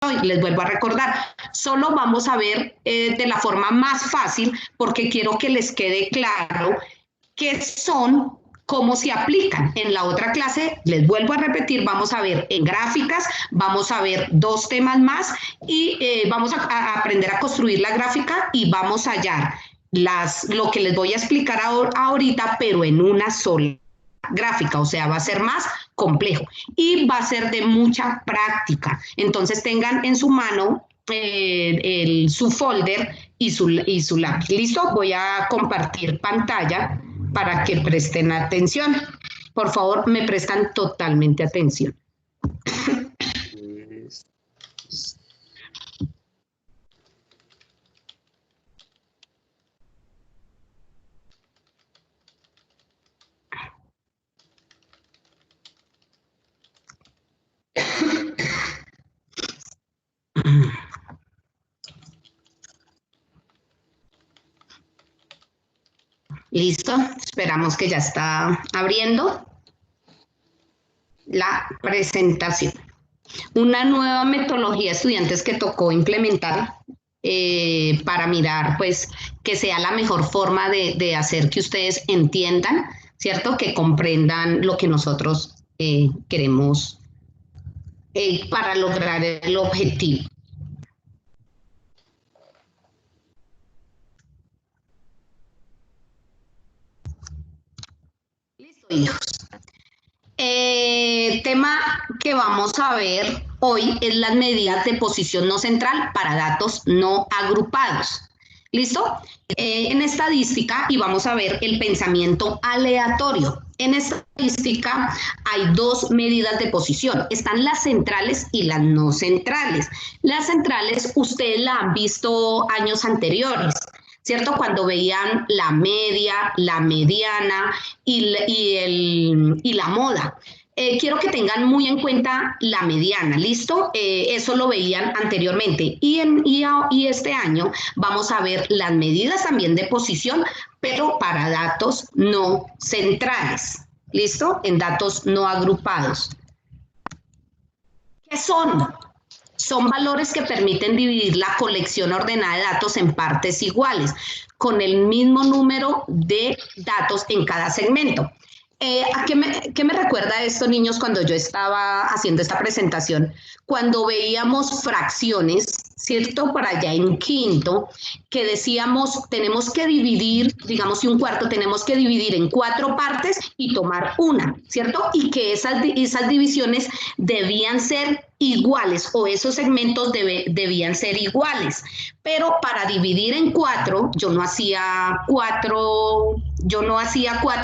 Les vuelvo a recordar, solo vamos a ver de la forma más fácil porque quiero que les quede claro qué son, cómo se aplican. En la otra clase, les vuelvo a repetir, vamos a ver en gráficas, vamos a ver 2 temas más y vamos a aprender a construir la gráfica y vamos a hallar lo que les voy a explicar ahorita, pero en una sola gráfica, o sea, va a ser más complejo y va a ser de mucha práctica. Entonces tengan en su mano su folder y su lápiz. ¿Listo? Voy a compartir pantalla para que presten atención. Por favor, me prestan totalmente atención. Listo, esperamos que ya está abriendo la presentación. Una nueva metodología, estudiantes, que tocó implementar para mirar, pues, que sea la mejor forma de hacer que ustedes entiendan, ¿cierto? Que comprendan lo que nosotros queremos para lograr el objetivo. Listo, hijos. Tema que vamos a ver hoy es las medidas de posición no central para datos no agrupados. ¿Listo? En estadística, y vamos a ver el pensamiento aleatorio. En estadística hay 2 medidas de posición. Están las centrales y las no centrales. Las centrales ustedes la han visto años anteriores, ¿cierto? Cuando veían la media, la mediana y la moda. Quiero que tengan muy en cuenta la mediana, ¿listo? Eso lo veían anteriormente. Y este año vamos a ver las medidas también de posición, pero para datos no centrales, ¿listo? En datos no agrupados. ¿Qué son? Son valores que permiten dividir la colección ordenada de datos en partes iguales, con el mismo número de datos en cada segmento. ¿A qué me recuerda esto, niños, cuando yo estaba haciendo esta presentación? Cuando veíamos fracciones, ¿cierto? Por allá en quinto, que decíamos, tenemos que dividir, digamos, si un cuarto, tenemos que dividir en 4 partes y tomar una, ¿cierto? Y que esas divisiones debían ser iguales, o esos segmentos debían ser iguales. Pero para dividir en 4, yo no hacía 4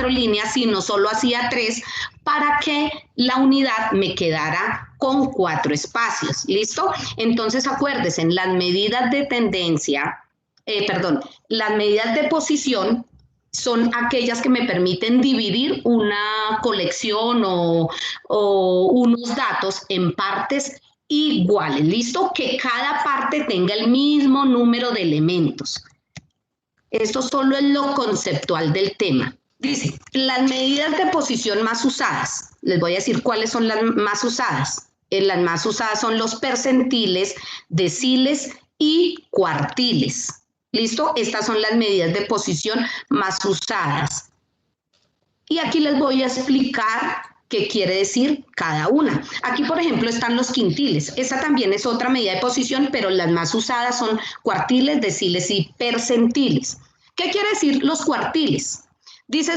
líneas, sino solo hacía 3 para que la unidad me quedara con 4 espacios. ¿Listo? Entonces acuérdense, las medidas de tendencia, las medidas de posición son aquellas que me permiten dividir una colección o unos datos en partes iguales. ¿Listo? Que cada parte tenga el mismo número de elementos. Esto solo es lo conceptual del tema. Dice, las medidas de posición más usadas. Les voy a decir cuáles son las más usadas. Las más usadas son los percentiles, deciles y cuartiles. ¿Listo? Estas son las medidas de posición más usadas. Y aquí les voy a explicar qué quiere decir cada una. Aquí, por ejemplo, están los quintiles. Esta también es otra medida de posición, pero las más usadas son cuartiles, deciles y percentiles. ¿Qué quiere decir los cuartiles? Dice,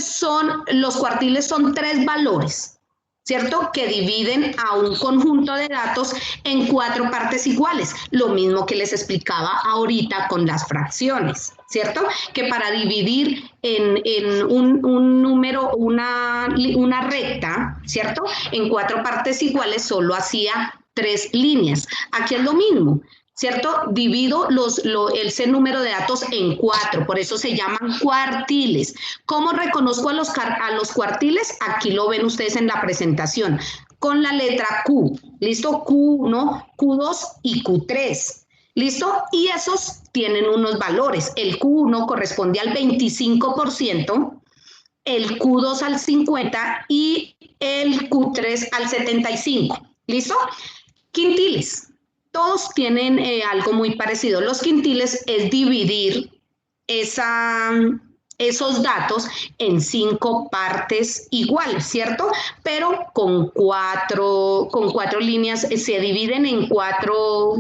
los cuartiles son 3 valores, ¿cierto? Que dividen a un conjunto de datos en 4 partes iguales. Lo mismo que les explicaba ahorita con las fracciones, ¿cierto? Que para dividir en un número, una recta, ¿cierto? En 4 partes iguales solo hacía 3 líneas. Aquí es lo mismo, ¿cierto? Divido ese número de datos en 4, por eso se llaman cuartiles. ¿Cómo reconozco a los cuartiles? Aquí lo ven ustedes en la presentación, con la letra Q, ¿listo? Q1, Q2 y Q3. ¿Listo? Y esos tienen unos valores. El Q1 corresponde al 25%, el Q2 al 50% y el Q3 al 75%. ¿Listo? Quintiles. todos tienen algo muy parecido. Los quintiles es dividir esos datos en 5 partes iguales, ¿cierto? Pero con cuatro líneas, se dividen en cuatro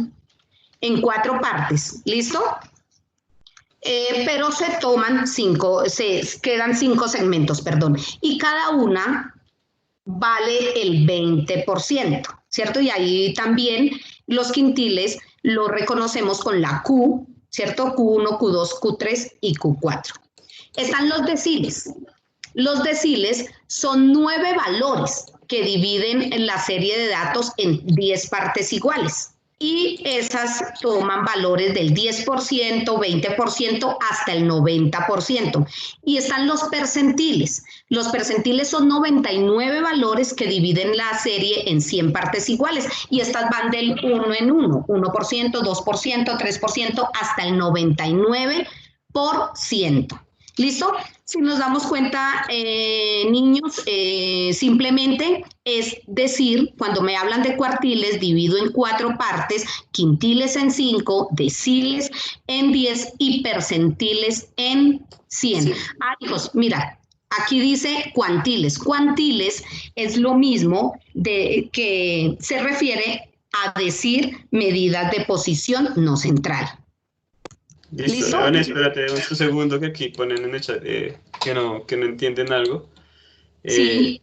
partes, ¿listo? Pero se quedan 5 segmentos, perdón, y cada una vale el 20%, ¿cierto? Y ahí también los quintiles lo reconocemos con la Q, ¿cierto? Q1, Q2, Q3 y Q4. Están los deciles. Los deciles son 9 valores que dividen la serie de datos en 10 partes iguales. Y esas toman valores del 10%, 20% hasta el 90%. Y están los percentiles. Los percentiles son 99 valores que dividen la serie en 100 partes iguales. Y estas van del 1 en 1, 1%, 2%, 3%, hasta el 99%. ¿Listo? Si nos damos cuenta, niños, simplemente es decir, cuando me hablan de cuartiles, divido en 4 partes, quintiles en 5, deciles en 10 y percentiles en 100. Sí. Hijos, mira, aquí dice cuantiles. Cuantiles es lo mismo que se refiere a decir medidas de posición no central. Listo, Leone, espérate un segundo que aquí ponen en el chat que no entienden algo. Sí.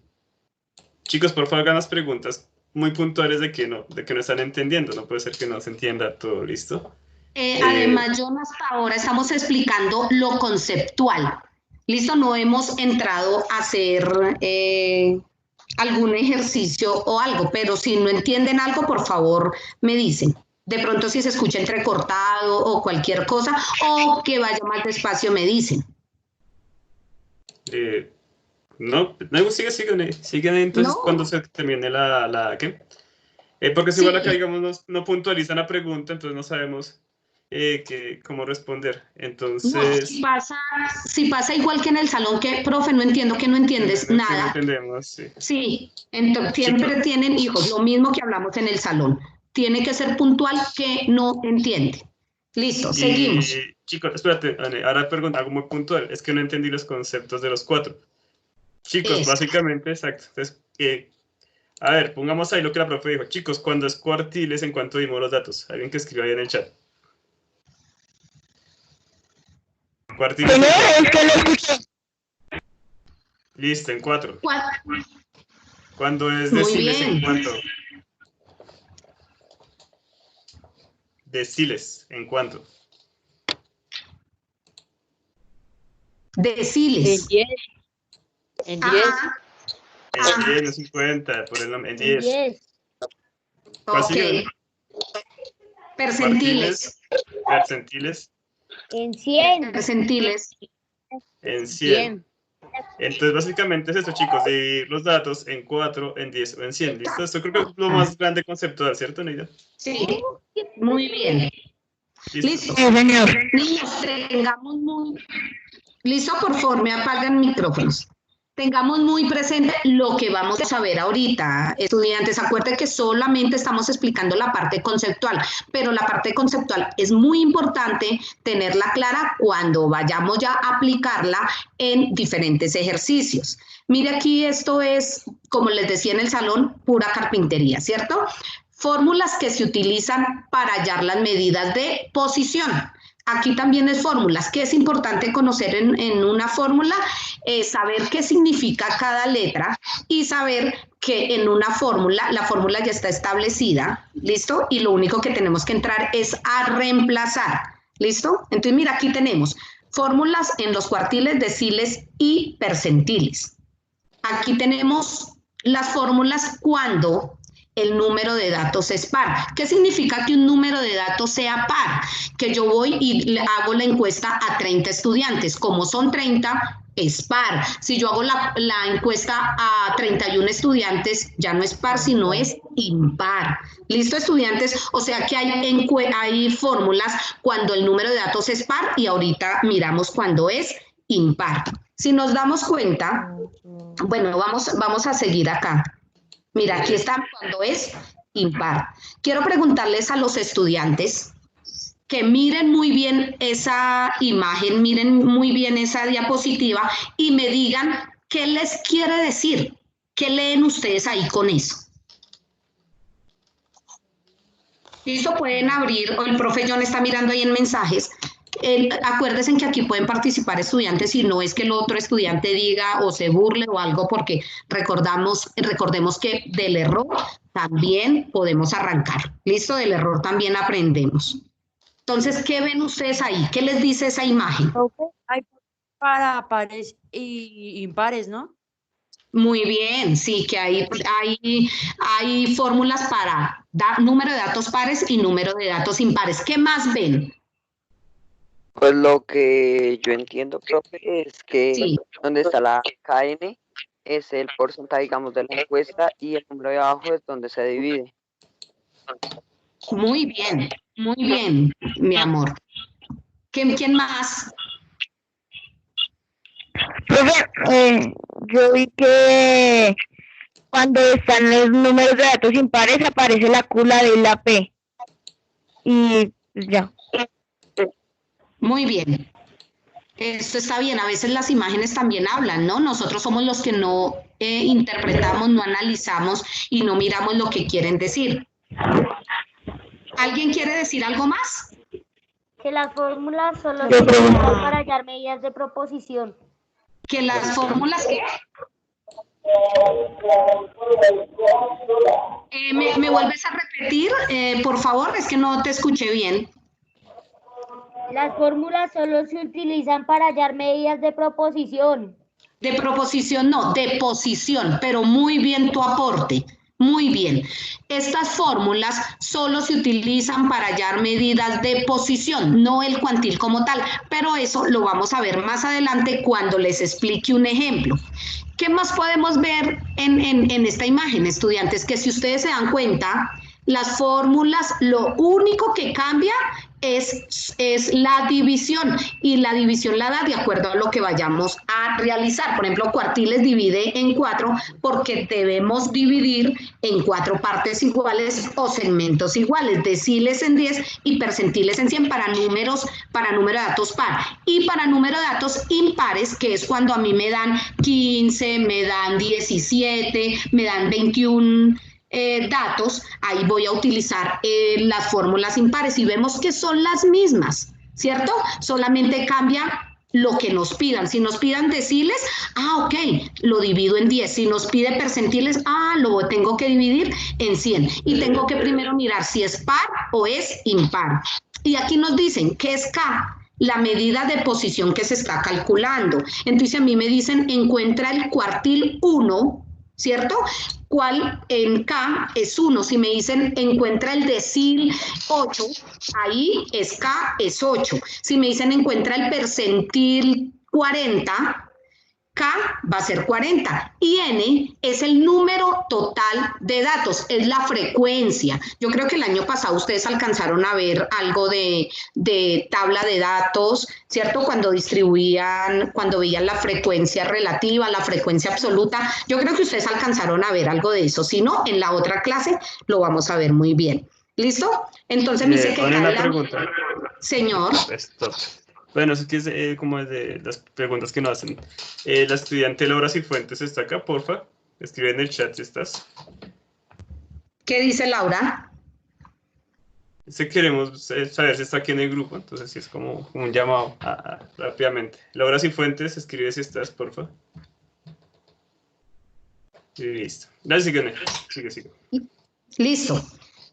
Chicos, por favor, hagan las preguntas muy puntuales de que no están entendiendo. No puede ser que no se entienda todo, ¿listo? Además, John, hasta ahora estamos explicando lo conceptual. ¿Listo? No hemos entrado a hacer algún ejercicio o algo, pero si no entienden algo, por favor, me dicen. De pronto si se escucha entrecortado o cualquier cosa, o que vaya más despacio, me dicen. No, sigue entonces no. Cuando se termine ¿qué? Porque si igual acá, digamos, no puntualizan la pregunta, entonces no sabemos cómo responder. Entonces... No, si pasa igual que en el salón, que, profe, no entiendo, que no entiendes nada. No entendemos, sí. Sí, entonces siempre tienen hijos, lo mismo que hablamos en el salón. Tiene que ser puntual que no entiende. Listo, seguimos. Chicos, espérate, Anne, ahora pregunta algo muy puntual. Es que no entendí los conceptos de los 4. Chicos, básicamente, exacto. Entonces, a ver, pongamos ahí lo que la profe dijo. Chicos, cuando es cuartiles, ¿en cuánto dimos los datos? Alguien que escriba ahí en el chat. Cuartiles. Es que lo escuché. Listo, en 4. Cuando es deciles, ¿en cuánto? Deciles, ¿en cuánto? Deciles. En 10. En 10, no 50, por el nombre, en 10. Ok. Percentiles. Percentiles. En 100. Percentiles. En 100. Entonces, básicamente es esto, chicos, dividir los datos en 4, en 10 o en 100. ¿Listo? Esto creo que es lo más grande conceptual, ¿cierto, Neida? Sí, muy bien. ¿Listo? Niños, tengamos muy... ¿Listo? Por favor, me apagan micrófonos. Tengamos muy presente lo que vamos a ver ahorita, estudiantes. Acuérdense que solamente estamos explicando la parte conceptual, pero la parte conceptual es muy importante tenerla clara cuando vayamos ya a aplicarla en diferentes ejercicios. Mire aquí, esto es, como les decía en el salón, pura carpintería, ¿cierto? Fórmulas que se utilizan para hallar las medidas de posición. Aquí también es fórmulas. ¿Qué es importante conocer en una fórmula? Saber qué significa cada letra y saber que en una fórmula, la fórmula ya está establecida, ¿listo? Y lo único que tenemos que entrar es a reemplazar, ¿listo? Entonces, mira, aquí tenemos fórmulas en los cuartiles, deciles y percentiles. Aquí tenemos las fórmulas cuando el número de datos es par. ¿Qué significa que un número de datos sea par? Que yo voy y le hago la encuesta a 30 estudiantes. Como son 30, es par. Si yo hago la encuesta a 31 estudiantes, ya no es par, sino es impar. ¿Listo, estudiantes? O sea que hay fórmulas cuando el número de datos es par y ahorita miramos cuando es impar. Si nos damos cuenta, bueno, vamos a seguir acá. Mira, aquí está cuando es impar. Quiero preguntarles a los estudiantes que miren muy bien esa imagen, miren muy bien esa diapositiva y me digan qué les quiere decir, qué leen ustedes ahí con eso. ¿Listo? Pueden abrir, o el profe John está mirando ahí en mensajes. Acuérdense que aquí pueden participar estudiantes y no es que el otro estudiante diga o se burle o algo, porque recordemos que del error también podemos arrancar. ¿Listo? Del error también aprendemos. Entonces, ¿qué ven ustedes ahí? ¿Qué les dice esa imagen? Hay para pares y impares, ¿no? Muy bien, sí, que hay fórmulas para número de datos pares y número de datos impares. ¿Qué más ven? Pues lo que yo entiendo, profe, es que Sí. donde está la KN es el porcentaje, digamos, de la encuesta y el número de abajo es donde se divide. Muy bien, mi amor. ¿Quién más? Profe, yo vi que cuando están los números de datos impares aparece la Q, la D y la P. Y ya. Muy bien. Esto está bien. A veces las imágenes también hablan, ¿no? Nosotros somos los que no interpretamos, no analizamos y no miramos lo que quieren decir. ¿Alguien quiere decir algo más? Que las fórmulas solo se utilizan para hallar medidas de proposición. Que las fórmulas que... ¿Me vuelves a repetir, por favor? Es que no te escuché bien. Las fórmulas solo se utilizan para hallar medidas de proposición. De proposición no, de posición, pero muy bien tu aporte. Muy bien. Estas fórmulas solo se utilizan para hallar medidas de posición, no el cuantil como tal, pero eso lo vamos a ver más adelante cuando les explique un ejemplo. ¿Qué más podemos ver en esta imagen, estudiantes? Que si ustedes se dan cuenta, las fórmulas, lo único que cambia es la división, y la división la da de acuerdo a lo que vayamos a realizar. Por ejemplo, cuartiles divide en 4 porque debemos dividir en 4 partes iguales o segmentos iguales, deciles en 10 y percentiles en 100 para número de datos par. Y para número de datos impares, que es cuando a mí me dan 15, me dan 17, me dan 21 datos, ahí voy a utilizar las fórmulas impares y vemos que son las mismas, ¿cierto? Solamente cambia lo que nos pidan. Si nos pidan deciles, ok, lo divido en 10. Si nos pide percentiles, lo tengo que dividir en 100. Y tengo que primero mirar si es par o es impar. Y aquí nos dicen que es K, la medida de posición que se está calculando. Entonces a mí me dicen, encuentra el cuartil 1, ¿cierto? ¿Cuál en K es 1? Si me dicen encuentra el decil 8, ahí es K, es 8. Si me dicen encuentra el percentil 40, K va a ser 40 y N es el número total de datos, es la frecuencia. Yo creo que el año pasado ustedes alcanzaron a ver algo de tabla de datos, ¿cierto? Cuando veían la frecuencia relativa, la frecuencia absoluta. Yo creo que ustedes alcanzaron a ver algo de eso. Si no, en la otra clase lo vamos a ver muy bien. ¿Listo? Entonces me dice que una pregunta. Señor. Stop. Bueno, eso que es como es de las preguntas que nos hacen. La estudiante Laura Cifuentes está acá, porfa. Escribe en el chat si estás. ¿Qué dice Laura? Queremos saber si está aquí en el grupo, entonces sí es como un llamado rápidamente. Laura Cifuentes, escribe si estás, porfa. Y listo. Dale, sigue. Listo.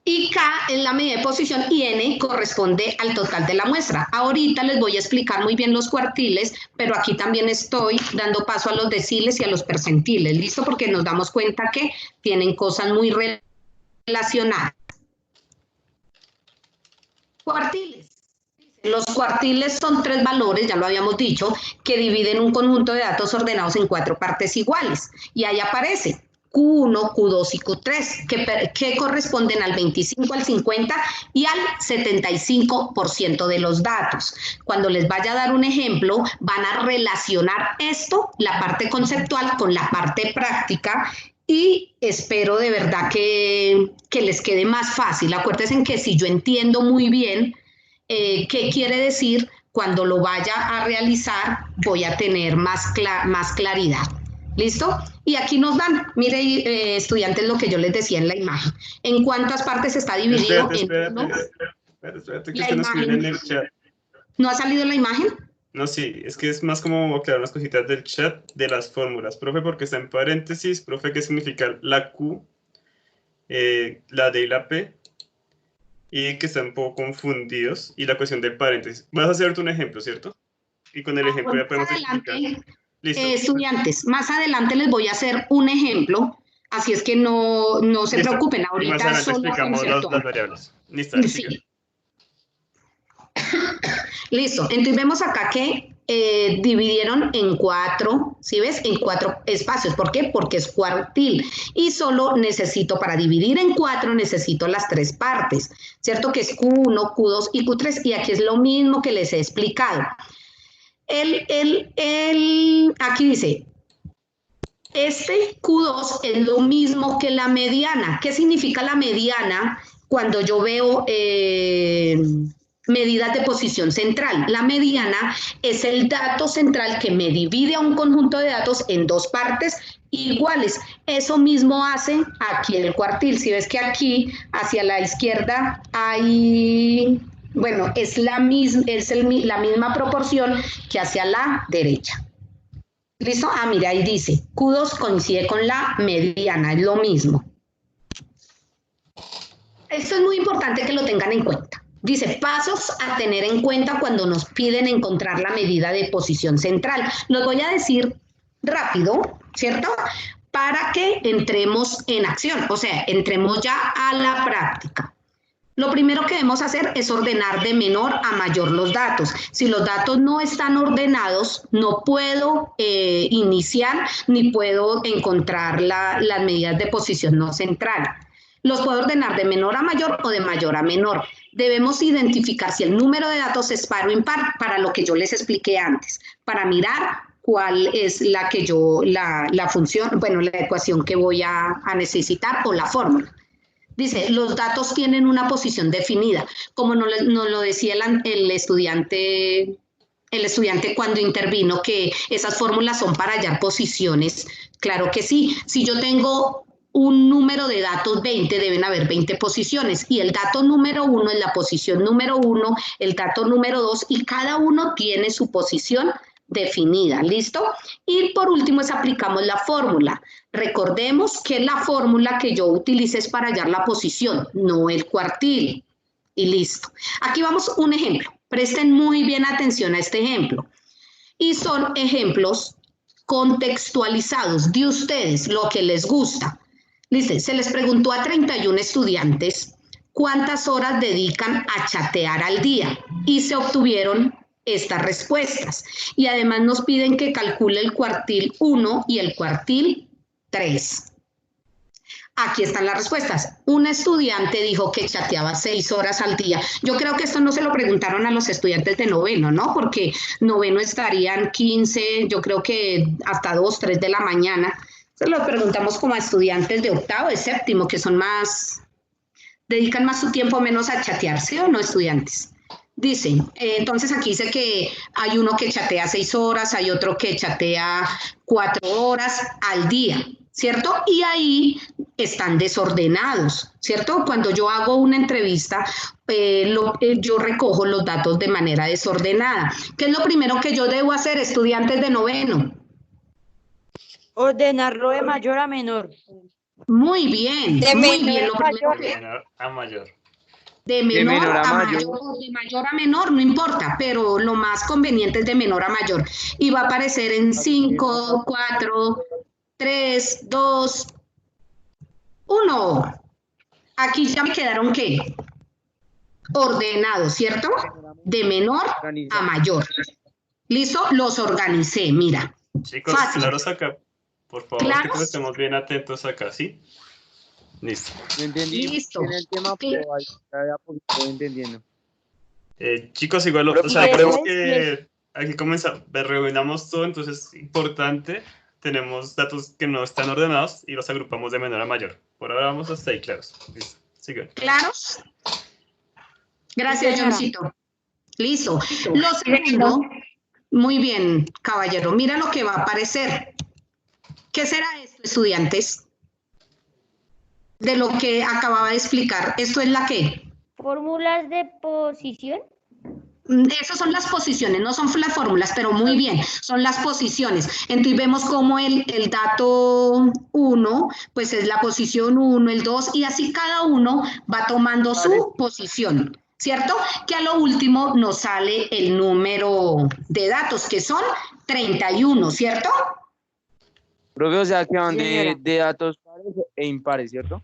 Y K es la medida de posición y N corresponde al total de la muestra. Ahorita les voy a explicar muy bien los cuartiles, pero aquí también estoy dando paso a los deciles y a los percentiles. ¿Listo? Porque nos damos cuenta que tienen cosas muy relacionadas. Cuartiles. Los cuartiles son 3 valores, ya lo habíamos dicho, que dividen un conjunto de datos ordenados en 4 partes iguales. Y ahí aparece Q1, Q2 y Q3, que corresponden al 25, al 50 y al 75% de los datos. Cuando les vaya a dar un ejemplo, van a relacionar esto, la parte conceptual, con la parte práctica, y espero de verdad que les quede más fácil. Acuérdense que si yo entiendo muy bien qué quiere decir, cuando lo vaya a realizar voy a tener más claridad. ¿Listo? Y aquí nos dan, mire, estudiantes, lo que yo les decía en la imagen. ¿En cuántas partes está dividido? Espérate, que usted nos escribe en el chat. ¿No ha salido la imagen? No, sí, es que es más como aclarar unas cositas del chat de las fórmulas. Profe, porque está en paréntesis. Profe, ¿qué significa la Q, la D y la P? Y que están un poco confundidos. Y la cuestión del paréntesis. Vas a hacerte un ejemplo, ¿cierto? Y con el ejemplo ya podemos explicar. Listo. Estudiantes, más adelante les voy a hacer un ejemplo. Así es que no se preocupen. Ahorita más adelante solo explicamos las variables. Listo. Sí. Listo, entonces vemos acá que dividieron en 4, ¿sí ves? En 4 espacios. ¿Por qué? Porque es cuartil. Y solo necesito, para dividir en 4, necesito las 3 partes, ¿cierto? Que es Q1, Q2 y Q3. Y aquí es lo mismo que les he explicado. Aquí dice, este Q2 es lo mismo que la mediana. ¿Qué significa la mediana cuando yo veo medidas de posición central? La mediana es el dato central que me divide a un conjunto de datos en 2 partes iguales. Eso mismo hace aquí el cuartil. Si ves que aquí hacia la izquierda hay, bueno, es la misma proporción que hacia la derecha. ¿Listo? Ah, mira, ahí dice, Q2 coincide con la mediana, es lo mismo. Esto es muy importante que lo tengan en cuenta. Dice, pasos a tener en cuenta cuando nos piden encontrar la medida de posición central. Los voy a decir rápido, ¿cierto? Para que entremos en acción, o sea, entremos ya a la práctica. Lo primero que debemos hacer es ordenar de menor a mayor los datos. Si los datos no están ordenados, no puedo iniciar ni puedo encontrar las medidas de posición no central. Los puedo ordenar de menor a mayor o de mayor a menor. Debemos identificar si el número de datos es par o impar, para lo que yo les expliqué antes, para mirar cuál es la función, bueno, la ecuación que voy a necesitar o la fórmula. Dice, los datos tienen una posición definida, como nos lo decía el estudiante cuando intervino, que esas fórmulas son para hallar posiciones. Claro que sí. Si yo tengo un número de datos 20, deben haber 20 posiciones, y el dato número 1 es la posición número 1, el dato número 2, y cada uno tiene su posición definida, ¿listo? Y por último aplicamos la fórmula. Recordemos que la fórmula que yo utilice es para hallar la posición, no el cuartil. Y listo. Aquí vamos un ejemplo. Presten muy bien atención a este ejemplo. Y son ejemplos contextualizados de ustedes, lo que les gusta. Dice, se les preguntó a 31 estudiantes cuántas horas dedican a chatear al día y se obtuvieron estas respuestas. Y además nos piden que calcule el cuartil 1 y el cuartil 3. Aquí están las respuestas. Un estudiante dijo que chateaba 6 horas al día. Yo creo que esto no se lo preguntaron a los estudiantes de noveno, ¿no? Porque noveno estarían 15, yo creo que hasta 2, 3 de la mañana. Se lo preguntamos como a estudiantes de octavo, de séptimo, que son más, dedican más su tiempo menos a chatear, ¿sí o no, estudiantes? Dicen, entonces aquí dice que hay uno que chatea 6 horas, hay otro que chatea 4 horas al día, ¿cierto? Y ahí están desordenados, ¿cierto? Cuando yo hago una entrevista, yo recojo los datos de manera desordenada. ¿Qué es lo primero que yo debo hacer, estudiantes de noveno? Ordenarlo de mayor a menor. Muy bien, muy bien. Lo primero de menor a mayor. De menor a mayor o de mayor a menor, no importa, pero lo más conveniente es de menor a mayor. Y va a aparecer en 5, 4, 3, 2, 1. Aquí ya me quedaron, ¿qué? Ordenados, ¿cierto? De menor a mayor. ¿Listo? Los organicé, mira. Chicos, fácil. Claros acá. Por favor, ¿Claros? que todos estemos bien atentos acá, ¿sí? Listo. No entendí Listo. bien el tema, pero ahí estoy entendiendo. Chicos, igual, o sea, creo que aquí rebobinamos todo, entonces es importante tenemos datos que no están ordenados y los agrupamos de menor a mayor. Por ahora vamos hasta ahí, claros. Listo. Sigan. ¿Claros? Gracias, Johncito. Listo. Lo segundo, muy bien, caballero. Mira lo que va a aparecer. ¿Qué será esto, estudiantes? De lo que acababa de explicar. ¿Esto es la qué? Fórmulas de posición. Esas son las posiciones, no son las fórmulas, pero muy bien, son las posiciones. Entonces vemos como el dato 1, pues es la posición 1, el 2, y así cada uno va tomando su posición, ¿cierto? Que a lo último nos sale el número de datos, que son 31, ¿cierto? Profe, o sea, que van Sí, señora. de datos pares e impares, ¿cierto?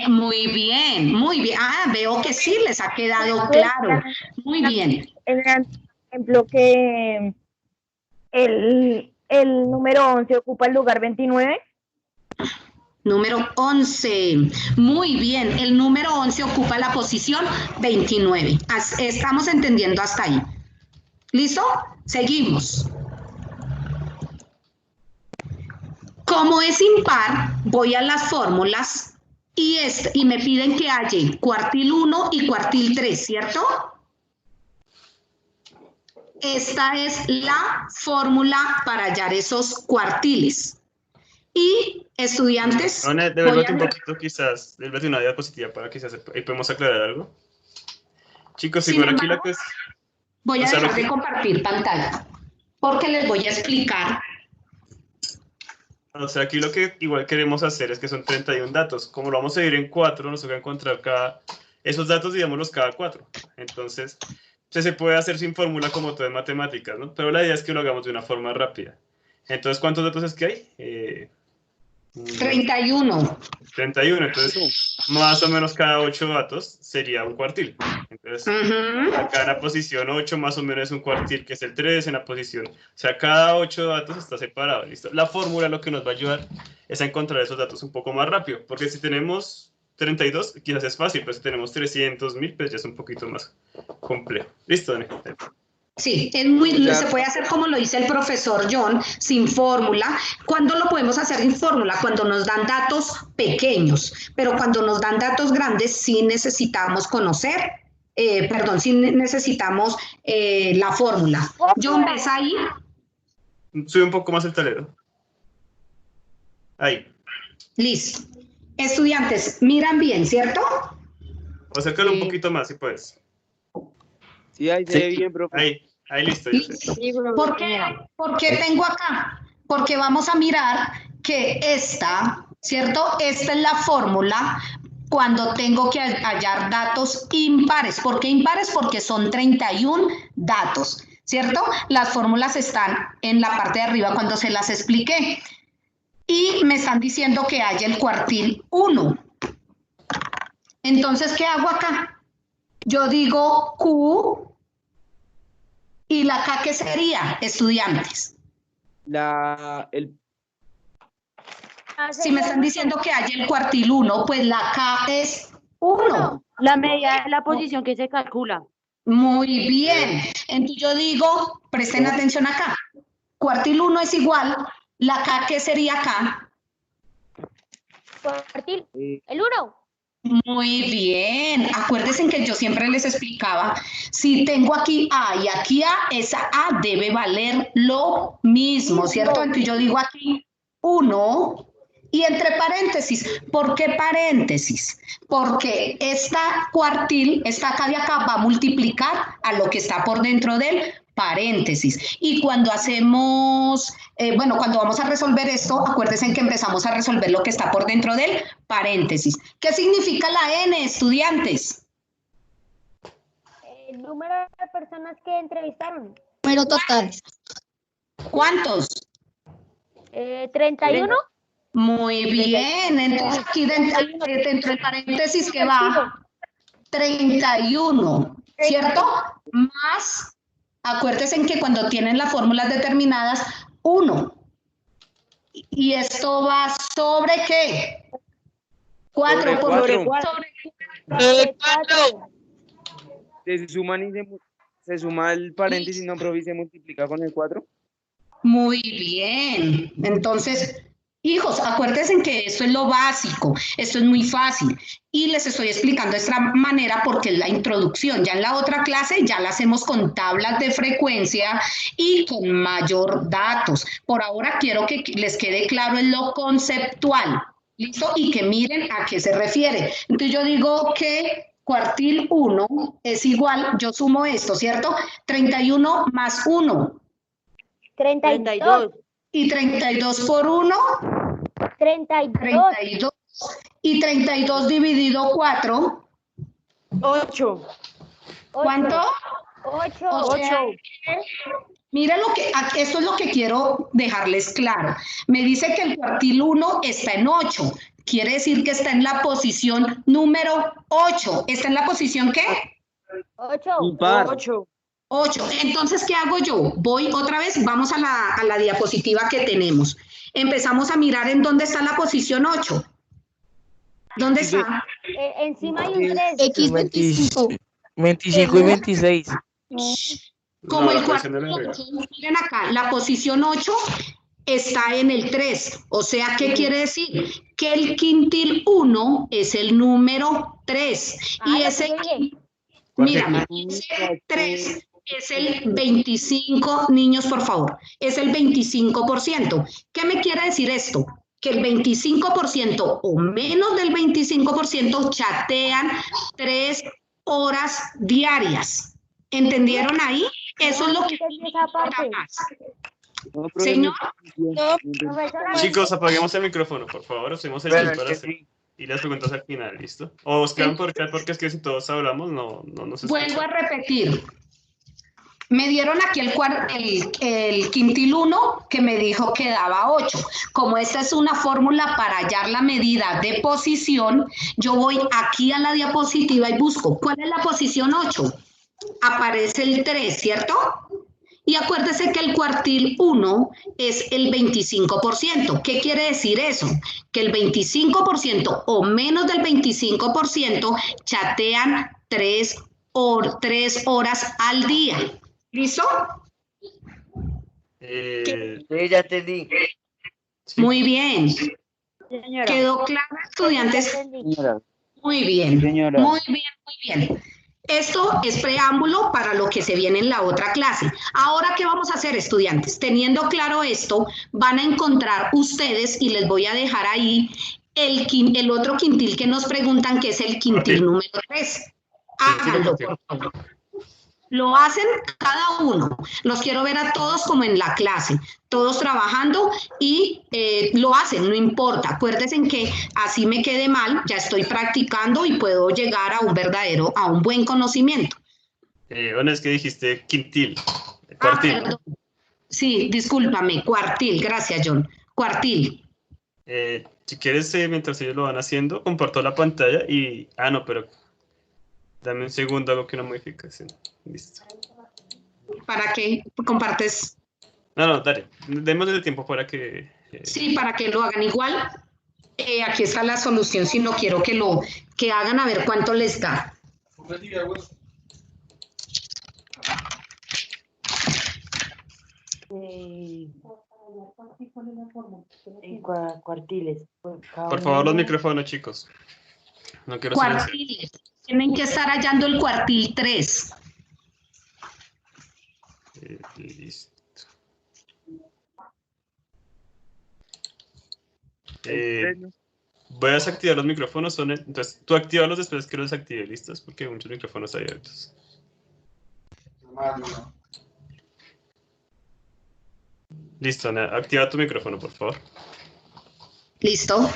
Muy bien, muy bien. Ah, veo que sí les ha quedado claro. Muy bien. En el ejemplo que el número 11 ocupa el lugar 29. Número 11. Muy bien. El número 11 ocupa la posición 29. Estamos entendiendo hasta ahí. ¿Listo? Seguimos. Como es impar, voy a las fórmulas y me piden que haya cuartil 1 y cuartil 3, ¿cierto? Esta es la fórmula para hallar esos cuartiles. Y estudiantes... Devuélvete un poquito quizás, devuélvete una diapositiva para quizás ahí podemos aclarar algo. Chicos, Sin igual aquí embargo, la que es... voy a o sea, dejar de compartir pantalla, porque les voy a explicar. O sea, aquí lo que igual queremos hacer es que son 31 datos. Como lo vamos a dividir en 4, nos toca encontrar esos datos, digámoslos, cada 4. Entonces, se puede hacer sin fórmula como todo en matemáticas, ¿no? Pero la idea es que lo hagamos de una forma rápida. Entonces, ¿cuántos datos es que hay? 31. 31. Entonces, más o menos cada 8 datos sería un cuartil. Entonces, acá en la posición 8 más o menos es un cuartil, que es el 3 en la posición. O sea, cada 8 datos está separado, ¿listo? La fórmula lo que nos va a ayudar es a encontrar esos datos un poco más rápido, porque si tenemos 32, quizás es fácil, pero si tenemos 300.000, pues ya es un poquito más complejo. ¿Listo, Dani? Sí, se puede hacer como lo dice el profesor John, sin fórmula. ¿Cuándo lo podemos hacer sin fórmula? Cuando nos dan datos pequeños, pero cuando nos dan datos grandes sí necesitamos conocer, sí necesitamos la fórmula. John, ¿ves ahí? Sube un poco más el tablero. Ahí. Listo. Estudiantes, miran bien, ¿cierto? Acércalo un poquito más si puedes. Sí, ahí se ve bien, profe. Ahí listo. Listo. ¿Por qué tengo acá? Porque vamos a mirar que esta, ¿cierto? Esta es la fórmula cuando tengo que hallar datos impares. ¿Por qué impares? Porque son 31 datos, ¿cierto? Las fórmulas están en la parte de arriba cuando se las expliqué. Y me están diciendo que haya el cuartil 1. Entonces, ¿qué hago acá? Yo digo Q. ¿Y la K qué sería, estudiantes? Si me están diciendo que hay el cuartil 1, pues la K es 1. La media es la posición que se calcula. Muy bien. Entonces yo digo, presten atención acá. Cuartil 1 es igual, la K ¿qué sería acá? Cuartil, el 1. Muy bien. Acuérdense que yo siempre les explicaba, si tengo aquí A y aquí A, esa A debe valer lo mismo, ¿cierto? Entonces yo digo aquí 1 y entre paréntesis. ¿Por qué paréntesis? Porque esta cuartil, esta K de acá va a multiplicar a lo que está por dentro del paréntesis. Y cuando hacemos, cuando vamos a resolver esto, acuérdense que empezamos a resolver lo que está por dentro del paréntesis. ¿Qué significa la N, estudiantes? El número de personas que entrevistaron. Número total. ¿Cuántos? 31. Muy bien. Entonces aquí dentro del paréntesis que va 31, ¿cierto? Más, acuérdense que cuando tienen las fórmulas determinadas, 1. ¿Y esto va sobre qué? 4. Sobre 4. Se suma el paréntesis, no, profe, y se multiplica con el 4. Muy bien. Entonces, hijos, acuérdense que esto es lo básico, esto es muy fácil y les estoy explicando de esta manera porque es la introducción. Ya en la otra clase ya la hacemos con tablas de frecuencia y con mayor datos. Por ahora quiero que les quede claro en lo conceptual, ¿listo? Y que miren a qué se refiere. Entonces yo digo que cuartil 1 es igual, yo sumo esto, ¿cierto? 31 más 1. 32. Y 32 por 1, 32. Y 32 dividido 4. 8. ¿Cuánto? 8. O sea, mira esto es lo que quiero dejarles claro. Me dice que el cuartil 1 está en 8. Quiere decir que está en la posición número 8. ¿Está en la posición qué? 8. Impar. 8. 8. Entonces, ¿qué hago yo? Voy otra vez, vamos a la diapositiva que tenemos. Empezamos a mirar en dónde está la posición 8. ¿Dónde está? Encima hay un 3. X25. 25 y 26. Como No, el la posición de cuartil la 8, miren acá, la posición 8 está en el 3. O sea, ¿qué quiere decir? Que el quintil 1 es el número 3. Y ese, mírame, ese 3 es el 25, niños, por favor, es el 25%. ¿Qué me quiere decir esto? Que el 25% o menos del 25% chatean 3 horas diarias. ¿Entendieron ahí? Eso es lo que importa más. No, profe, Señor. Profesora, Chicos, apaguemos el micrófono, por favor. Hacemos el Bueno, tiempo para hacer- y las preguntas al final, ¿listo? O escriban por chat porque es que si todos hablamos no nos Vuelvo a escuchan. repetir. Me dieron aquí el quintil 1 que me dijo que daba 8. Como esta es una fórmula para hallar la medida de posición, yo voy aquí a la diapositiva y busco. ¿Cuál es la posición 8? Aparece el 3, ¿cierto? Y acuérdese que el cuartil 1 es el 25%. ¿Qué quiere decir eso? Que el 25% o menos del 25% chatean 3 horas al día. ¿Listo? Sí, ya te di. Sí. Muy bien. señora. ¿Quedó claro, estudiantes? Señora. Muy bien. Sí, señora. Muy bien, muy bien. Esto es preámbulo para lo que se viene en la otra clase. Ahora, ¿qué vamos a hacer, estudiantes? Teniendo claro esto, van a encontrar ustedes, y les voy a dejar ahí, el otro quintil que nos preguntan, que es el quintil número 3. Háganlo, por favor. Lo hacen cada uno. Los quiero ver a todos como en la clase, todos trabajando y lo hacen, no importa. Acuérdense que así me quede mal, ya estoy practicando y puedo llegar a un buen conocimiento. Bueno, es que dijiste quintil, cuartil. Perdón. Sí, discúlpame, cuartil, gracias, John. Cuartil. Si quieres, mientras ellos lo van haciendo, comparto la pantalla y... Ah, no, pero... Dame un segundo, hago que una modificación. Listo. ¿Para qué compartes? No, dale. Démosle el tiempo para que... Sí, para que lo hagan igual. Aquí está la solución, si no quiero que hagan a ver cuánto les da. En cuartiles. Por favor, los micrófonos, chicos. No quiero silenciar. Cuartiles. Tienen que estar hallando el cuartil 3. Listo. Voy a desactivar los micrófonos. Entonces, tú actívalos después que los desactive, ¿listos? Porque hay muchos micrófonos abiertos. Listo, Ana, activa tu micrófono, por favor. ¿Listo?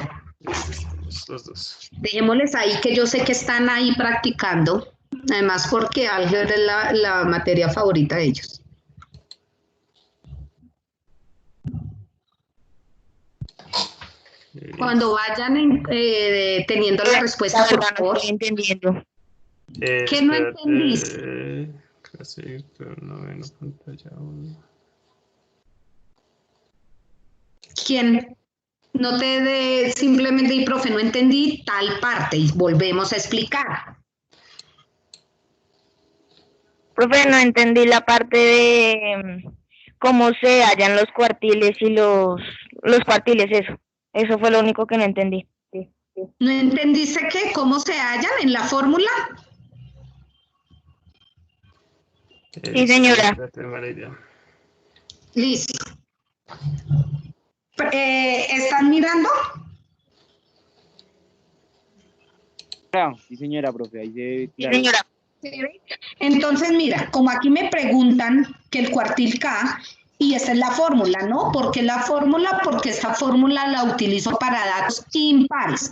Los dos. Dejémosles ahí, que yo sé que están ahí practicando. Además, porque álgebra es la materia favorita de ellos. Cuando vayan teniendo la respuesta, por favor. No estoy entendiendo. ¿Qué no entendiste? Clase virtual, noveno, pantalla 1. ¿Quién? No te dé simplemente, y profe, no entendí tal parte, y volvemos a explicar. Profe, no entendí la parte de cómo se hallan los cuartiles y los cuartiles, eso. Eso fue lo único que no entendí. ¿No entendiste qué? ¿Cómo se hallan en la fórmula? Sí, señora. Listo. ¿Están mirando? Sí, señora, profe, ahí se... Sí, señora. Entonces, mira, como aquí me preguntan que el cuartil K, y esta es la fórmula, ¿no? ¿Por qué la fórmula? Porque esta fórmula la utilizo para datos impares.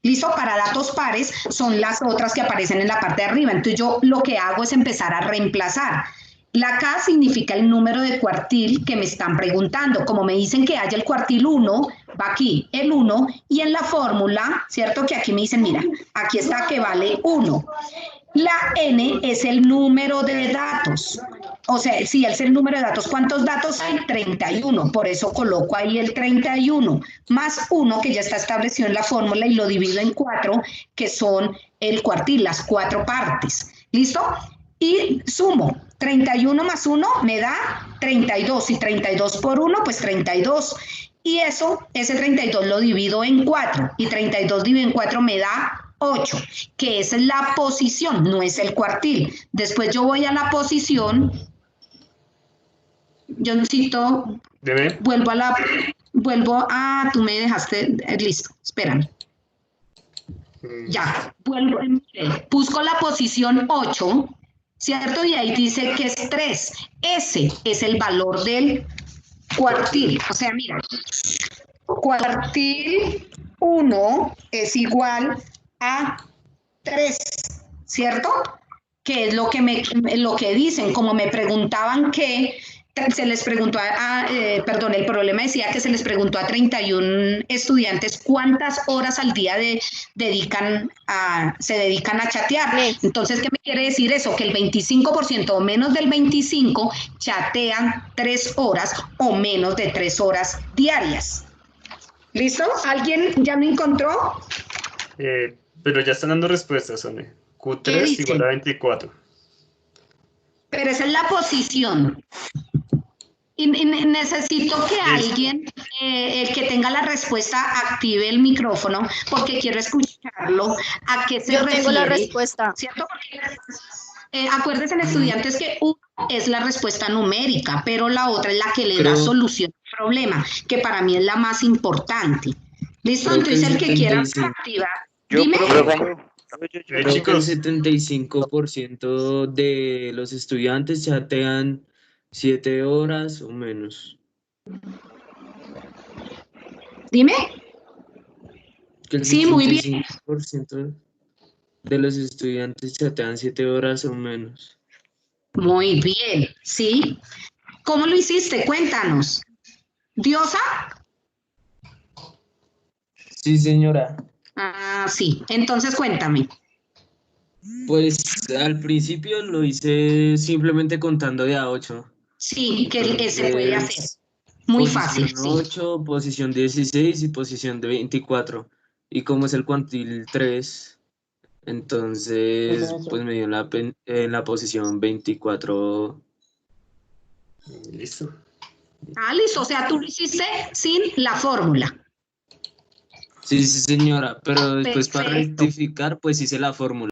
¿Listo? Para datos pares son las otras que aparecen en la parte de arriba. Entonces yo lo que hago es empezar a reemplazar. La K significa el número de cuartil que me están preguntando. Como me dicen que haya el cuartil 1, va aquí el 1, y en la fórmula, ¿cierto? Que aquí me dicen, mira, aquí está que vale 1. La N es el número de datos. O sea, si es el número de datos, ¿cuántos datos hay? 31, por eso coloco ahí el 31, más 1 que ya está establecido en la fórmula y lo divido en 4, que son el cuartil, las 4 partes. ¿Listo? Y sumo, 31 más 1 me da 32, y 32 por 1, pues 32. Y eso, ese 32 lo divido en 4, y 32 dividido en 4 me da 8, que esa es la posición, no es el cuartil. Después yo voy a la posición, yo necesito, ¿Debe? vuelvo a, tú me dejaste, listo, espérame. Ya, vuelvo, busco la posición 8, ¿cierto? Y ahí dice que es 3. Ese es el valor del cuartil. O sea, mira, cuartil 1 es igual a 3, ¿cierto? Que es lo que dicen, como me preguntaban que se les preguntó perdón, el problema decía que se les preguntó a 31 estudiantes cuántas horas al día se dedican a chatear. Entonces, ¿qué me quiere decir eso? Que el 25% o menos del 25 chatean 3 horas o menos de 3 horas diarias. ¿Listo? ¿Alguien ya me encontró? Pero ya están dando respuestas, Sone. Q3 igual a 24. Pero esa es la posición. Y necesito que alguien, el que tenga la respuesta, active el micrófono, porque quiero escucharlo. ¿A qué se refiere? Yo tengo la respuesta. ¿Cierto? Acuérdense, estudiantes, que una es la respuesta numérica, pero la otra es la que le da solución al problema, que para mí es la más importante. ¿Listo? Entonces, el que quiera activar. Dime. Chicos, el 75% de los estudiantes chatean 7 horas o menos. Dime. Sí, muy bien. El 75% de los estudiantes chatean 7 horas o menos. Muy bien, ¿sí? ¿Cómo lo hiciste? Cuéntanos. ¿Diosa? Sí, señora. Ah, sí. Entonces, cuéntame. Pues al principio lo hice simplemente contando de a 8. Sí, que se puede hacer. Muy fácil. Posición 8, posición 16 y posición de 24. Y como es el cuartil 3, entonces pues me dio en la posición 24. Listo. Ah, listo. O sea, tú lo hiciste sin la fórmula. Sí, señora, pero después para rectificar, pues hice la fórmula.